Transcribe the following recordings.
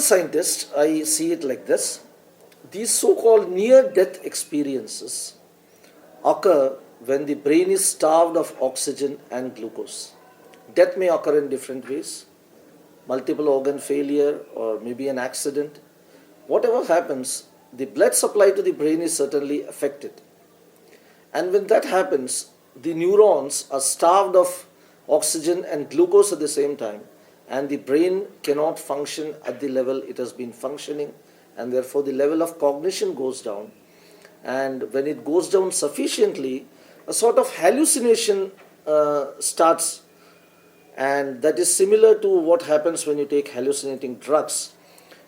a scientist, I see it like this. These so-called near-death experiences occur when the brain is starved of oxygen and glucose. Death may occur in different ways, multiple organ failure or maybe an accident. Whatever happens, the blood supply to the brain is certainly affected. And when that happens, the neurons are starved of oxygen and glucose at the same time, and the brain cannot function at the level it has been functioning, and therefore the level of cognition goes down. And when it goes down sufficiently, a sort of hallucination starts, and that is similar to what happens when you take hallucinating drugs.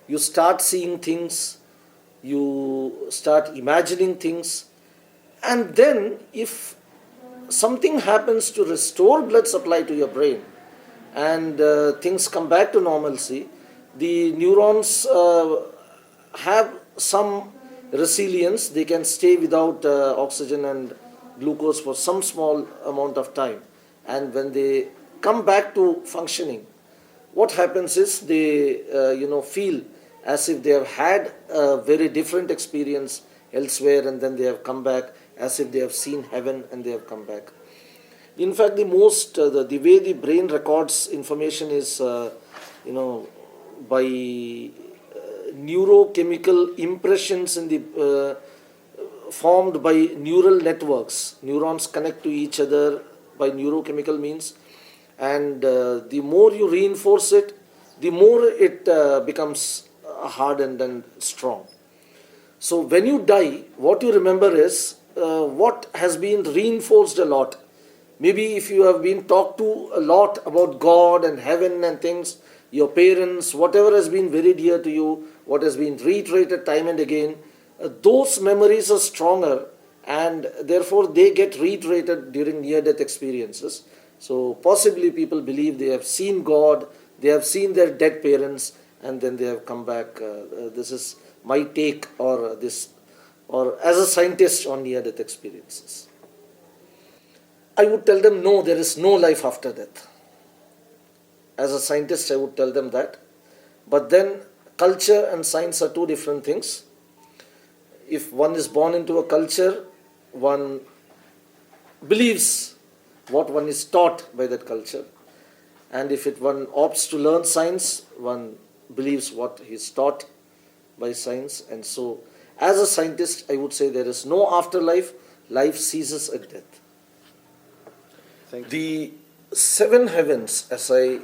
You start seeing things, you start imagining things, and then if something happens to restore blood supply to your brain and things come back to normalcy, the neurons have some resilience. They can stay without oxygen and glucose for some small amount of time, and when they come back to functioning, what happens is they feel as if they have had a very different experience elsewhere, and then they have come back as if they have seen heaven and they have come back. In fact, the way the brain records information is by neurochemical impressions in the formed by neural networks. Neurons connect to each other by neurochemical means, and the more you reinforce it, the more it becomes hardened and strong. So when you die, what you remember is what has been reinforced a lot. Maybe if you have been talked to a lot about God and heaven and things, your parents, whatever has been very dear to you, what has been reiterated time and again, those memories are stronger, and therefore they get reiterated during near-death experiences. So possibly people believe they have seen God, they have seen their dead parents, and then they have come back. This is my take, or as a scientist on near-death experiences. I would tell them, no, there is no life after death. As a scientist, I would tell them that. But then culture and science are two different things. If one is born into a culture, one believes what one is taught by that culture. And if one opts to learn science, one believes what he is taught by science. And so, as a scientist, I would say there is no afterlife. Life ceases at death. The seven heavens, as I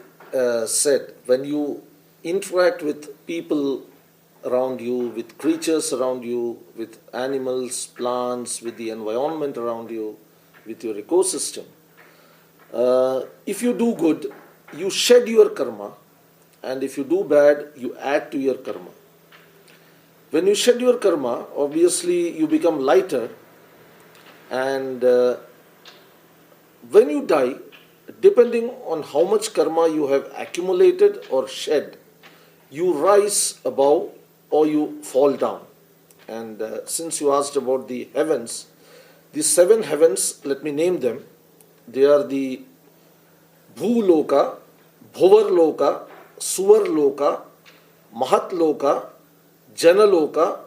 said, when you interact with people around you, with creatures around you, with animals, plants, with the environment around you, with your ecosystem, if you do good, you shed your karma, and if you do bad, you add to your karma. When you shed your karma, obviously you become lighter, and when you die, depending on how much karma you have accumulated or shed, you rise above or you fall down. And since you asked about the heavens, the seven heavens, let me name them. They are the Bhuloka, Bhuvarloka, Suvarloka, Mahatloka, Janaloka,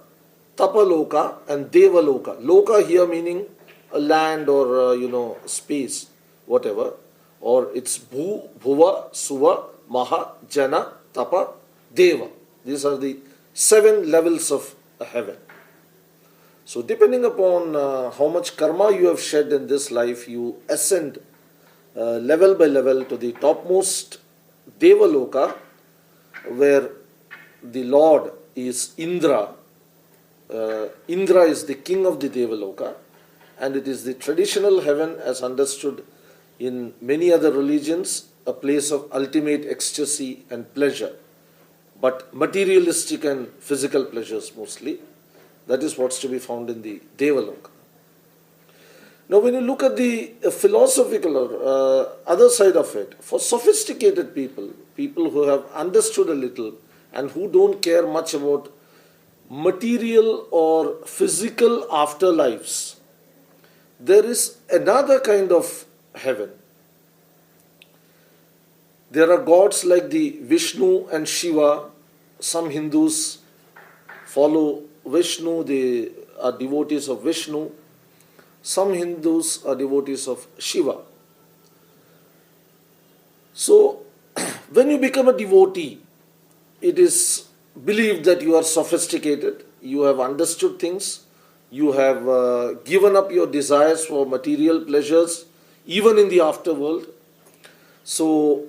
Tapaloka, and Devaloka. Loka here meaning a land or space, whatever. Or it's Bhu, Bhuva, Suva, Maha, Jana, Tapa, Deva. These are the seven levels of heaven. So depending upon how much karma you have shed in this life, you ascend level by level to the topmost Devaloka, where the Lord is Indra. Indra is the king of the Devaloka, and it is the traditional heaven as understood in many other religions, a place of ultimate ecstasy and pleasure, but materialistic and physical pleasures mostly. That is what's to be found in the Devaloka. Now when you look at the philosophical or other side of it, for sophisticated people, people who have understood a little and who don't care much about material or physical afterlives, there is another kind of heaven. There are gods like the Vishnu and Shiva, some Hindus follow Vishnu, they are devotees of Vishnu. Some Hindus are devotees of Shiva. So, when you become a devotee, it is believed that you are sophisticated, you have understood things, you have given up your desires for material pleasures, even in the afterworld. So,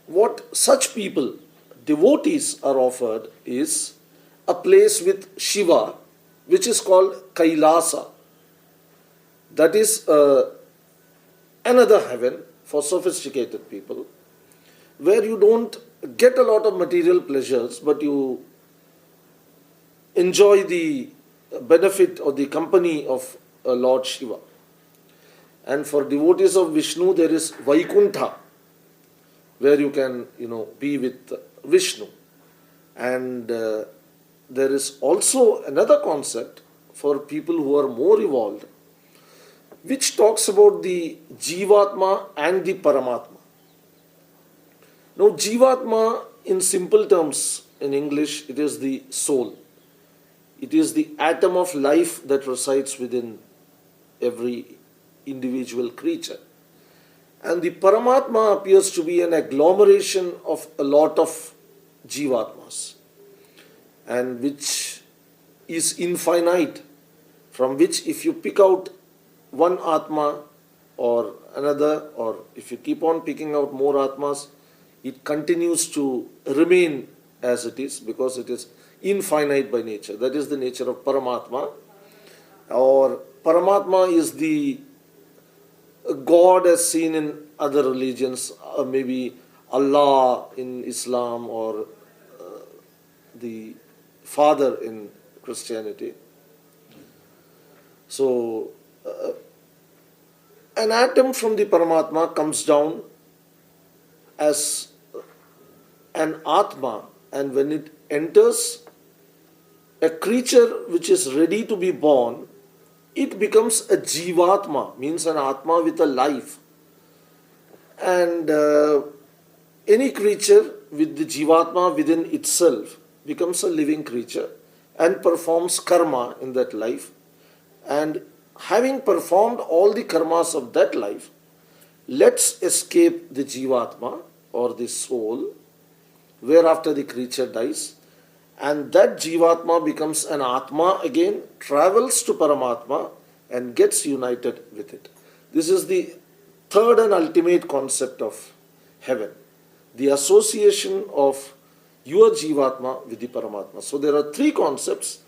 what such people, devotees, are offered is a place with Shiva, which is called Kailasa. That is another heaven for sophisticated people, where you don't get a lot of material pleasures, but you enjoy the benefit or the company of Lord Shiva. And for devotees of Vishnu, there is Vaikuntha, where you can, be with Vishnu. And there is also another concept for people who are more evolved, which talks about the Jivatma and the Paramatma. Now, Jivatma, in simple terms, in English, it is the soul. It is the atom of life that resides within every individual creature. And the Paramatma appears to be an agglomeration of a lot of Jivatmas, and which is infinite, from which if you pick out one Atma or another, or if you keep on picking out more Atmas, it continues to remain as it is, because it is infinite by nature. That is the nature of Paramatma. Or Paramatma is the God as seen in other religions, maybe Allah in Islam, or the Father in Christianity. So, an atom from the Paramatma comes down as an Atma, and when it enters a creature which is ready to be born, it becomes a Jivatma, means an Atma with a life. And any creature with the Jivatma within itself becomes a living creature and performs karma in that life. And having performed all the karmas of that life, lets escape the Jivatma or the soul, whereafter the creature dies, and that Jivatma becomes an Atma again, travels to Paramatma and gets united with it. This is the third and ultimate concept of heaven, the association of your Jivatma with the Paramatma. So there are three concepts.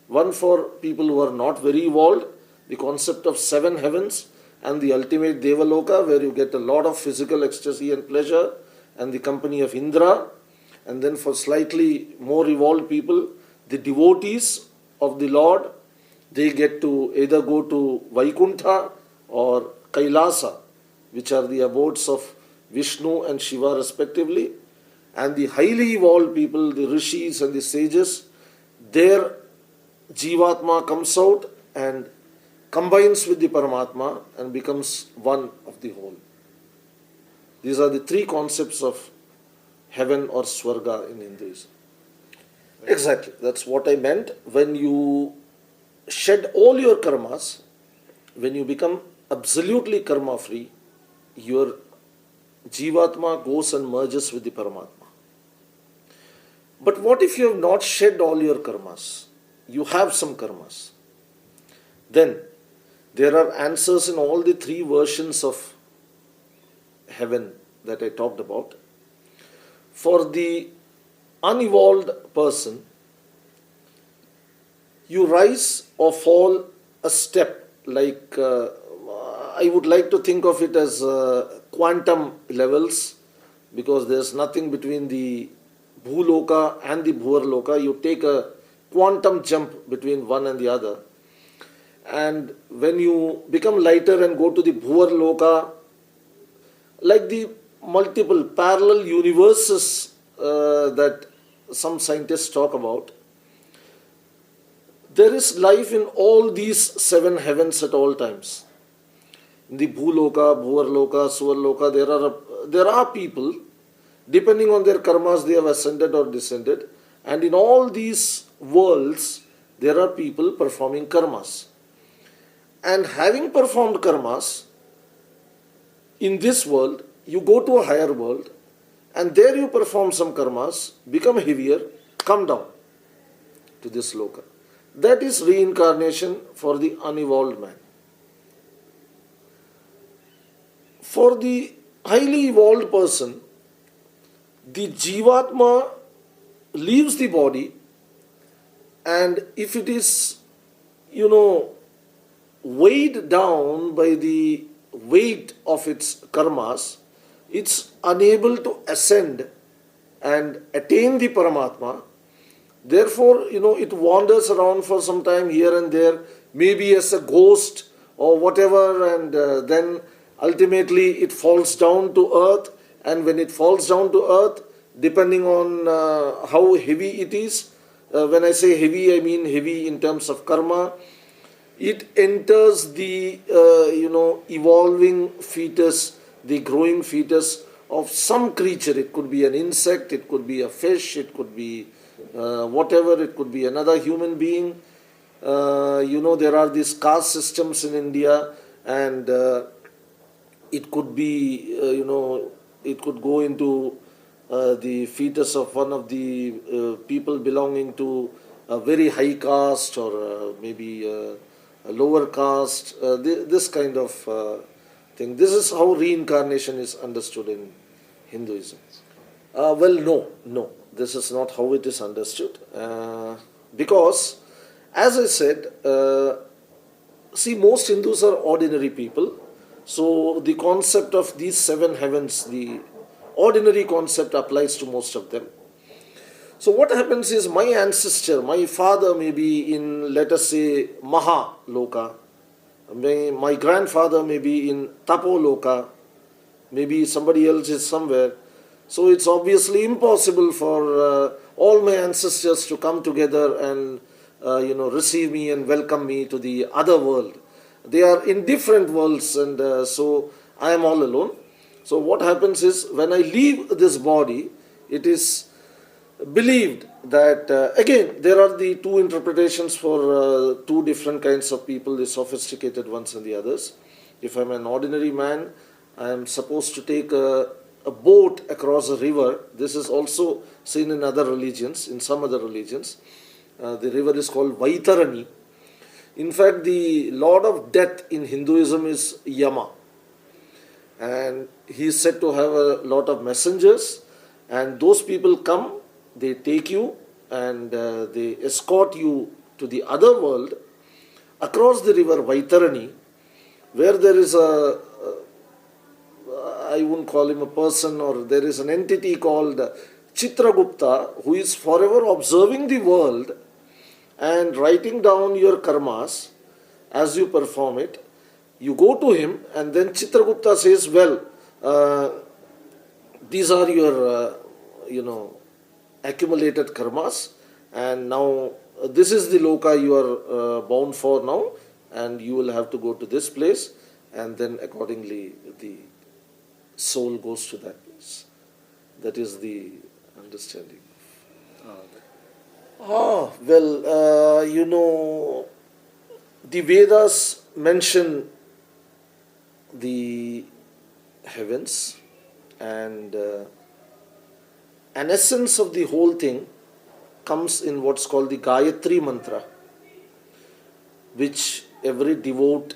One for people who are not very evolved, the concept of seven heavens, and the ultimate Devaloka, where you get a lot of physical ecstasy and pleasure and the company of Indra. And then for slightly more evolved people, the devotees of the Lord, they get to either go to Vaikuntha or Kailasa, which are the abodes of Vishnu and Shiva respectively. And the highly evolved people, the rishis and the sages, their Jivatma comes out and combines with the Paramatma and becomes one of the whole. These are the three concepts of heaven or Swarga in Hinduism. Exactly, that's what I meant. When you shed all your karmas, when you become absolutely karma free, your Jivatma goes and merges with the Paramatma. But what if you have not shed all your karmas? You have some karmas. Then there are answers in all the three versions of heaven that I talked about. For the unevolved person, you rise or fall a step, like I would like to think of it as quantum levels, because there's nothing between the Bhuloka and the Bhuvarloka. You take a quantum jump between one and the other. And when you become lighter and go to the Bhuvarloka, like the multiple parallel universes that some scientists talk about, there is life in all these seven heavens at all times. In the Bhuloka, Bhuvarloka, Suvarloka, there are people, depending on their karmas, they have ascended or descended, And in all these worlds, there are people performing karmas. And having performed karmas, in this world, you go to a higher world, and there you perform some karmas, become heavier, come down to this loka. That is reincarnation for the unevolved man. For the highly evolved person, the Jivatma leaves the body, and if it is, weighed down by the weight of its karmas, it's unable to ascend and attain the Paramatma. Therefore, it wanders around for some time here and there, maybe as a ghost or whatever, and then ultimately it falls down to earth. And when it falls down to earth, depending on how heavy it is, when I say heavy, I mean heavy in terms of karma, it enters the, evolving fetus, the growing fetus of some creature. It could be an insect, it could be a fish, it could be whatever, it could be another human being. There are these caste systems in India, and it could be, it could go into the fetus of one of the people belonging to a very high caste, or maybe a lower caste, this kind of thing. This is how reincarnation is understood in Hinduism. No, this is not how it is understood. Because, as I said, see, most Hindus are ordinary people. So the concept of these seven heavens, the ordinary concept applies to most of them. So what happens is, my ancestor, my father may be in, let us say, Maha Loka. My grandfather may be in Tapo Loka. Maybe somebody else is somewhere. So it's obviously impossible for all my ancestors to come together and receive me and welcome me to the other world. They are in different worlds, and so I am all alone. So what happens is, when I leave this body, it is believed that, again, there are the two interpretations for two different kinds of people, the sophisticated ones and the others. If I'm an ordinary man, I am supposed to take a boat across a river. This is also seen in other religions, in some other religions. The river is called Vaitarani. In fact, the lord of death in Hinduism is Yama. And he is said to have a lot of messengers, and those people come, they take you, and they escort you to the other world across the river Vaitarani, where there is I won't call him a person, or there is an entity called Chitragupta, who is forever observing the world and writing down your karmas as you perform it. You go to him, and then Chitragupta says, well, these are your, accumulated karmas, and now this is the loka you are bound for now, and you will have to go to this place, and then accordingly the soul goes to that place. That is the understanding. The Vedas mention the heavens, and an essence of the whole thing comes in what's called the Gayatri Mantra, which every devout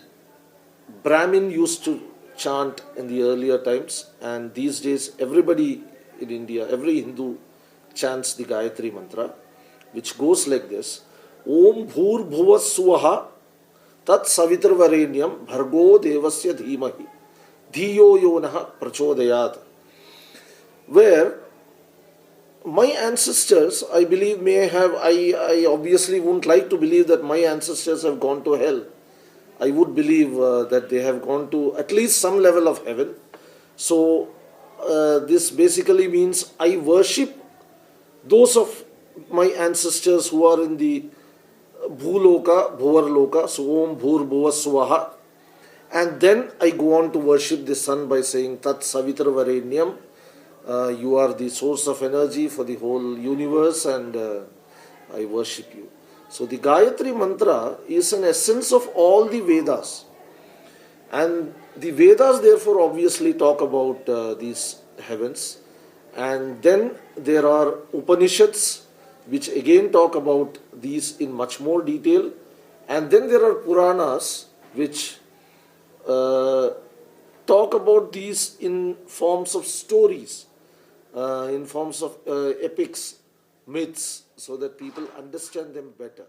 Brahmin used to chant in the earlier times, and these days everybody in India, every Hindu chants the Gayatri Mantra, which goes like this: Om Bhur Bhuva Swaha Tat Savitrvarenyam Bhargo Devasya Dhimahi Dhiyo Yonaha Prachodayat. Where my ancestors, I believe, may have, I obviously wouldn't like to believe that my ancestors have gone to hell. I would believe that they have gone to at least some level of heaven. So this basically means I worship those of my ancestors who are in the Bhuloka, Bhuvarloka, so Om Bhur Bhuva Swaha. And then I go on to worship the sun by saying Tat Savitrvarenyam You are the source of energy for the whole universe, and I worship you. So the Gayatri Mantra is an essence of all the Vedas. And the Vedas, therefore, obviously talk about these heavens. And then there are Upanishads, which again talk about these in much more detail. And then there are Puranas, which uh, talk about these in forms of stories, in forms of epics, myths, so that people understand them better.